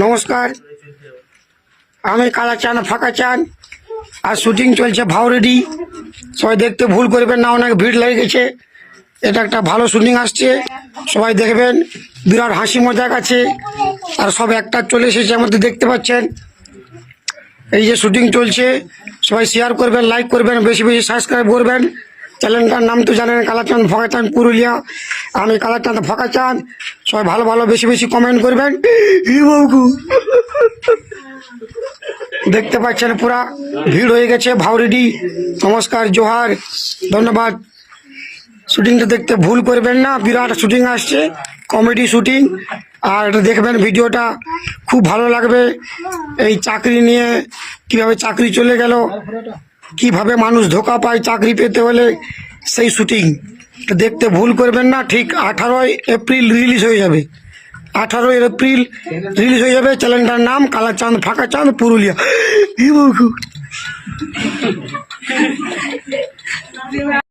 নমস্কার, আমি কালাচাঁদ ফাঁকা চাঁদ। আর শুটিং চলছে ভাওরেডি। সবাই দেখতে ভুল করবেন না, অনেক ভিড় লেগে গেছে। এটা একটা ভালো শুটিং আসছে, সবাই দেখবেন। বিরাট হাসি মজাক আছে, আর সব অ্যাক্টর চলে এসেছে আমাদের, দেখতে পাচ্ছেন। এই যে শুটিং চলছে, সবাই শেয়ার করবেন, লাইক করবেন, বেশি বেশি সাবস্ক্রাইব করবেন। চ্যানেলটার নাম তো জানেন, কালাচাঁদ ফাঁকা চাঁদ পুরুলিয়া। আমি কালাচাঁদ ফাঁকা চাঁদ। সবাই ভালো ভালো বেশি বেশি কমেন্ট করবেন। দেখতে পাচ্ছেন পুরা ভিড় হয়ে গেছে ভাওরেডি। নমস্কার, জোহার, ধন্যবাদ। শুটিংটা দেখতে ভুল করবেন না, বিরাট শুটিং আসছে, কমেডি শুটিং। আর এটা দেখবেন, ভিডিওটা খুব ভালো লাগবে। এই চাকরি নিয়ে কিভাবে চাকরি চলে গেল, কিভাবে মানুষ ধোকা পায় চাকরি পেতে হলে, সেই শুটিং দেখতে ভুল করবেন না। ঠিক 18 এপ্রিল রিলিজ হয়ে যাবে, 18 এপ্রিল রিলিজ হয়ে যাবে। চ্যানেলটার নাম কালাচাঁদ ফাঁকা চাঁদ পুরুলিয়া।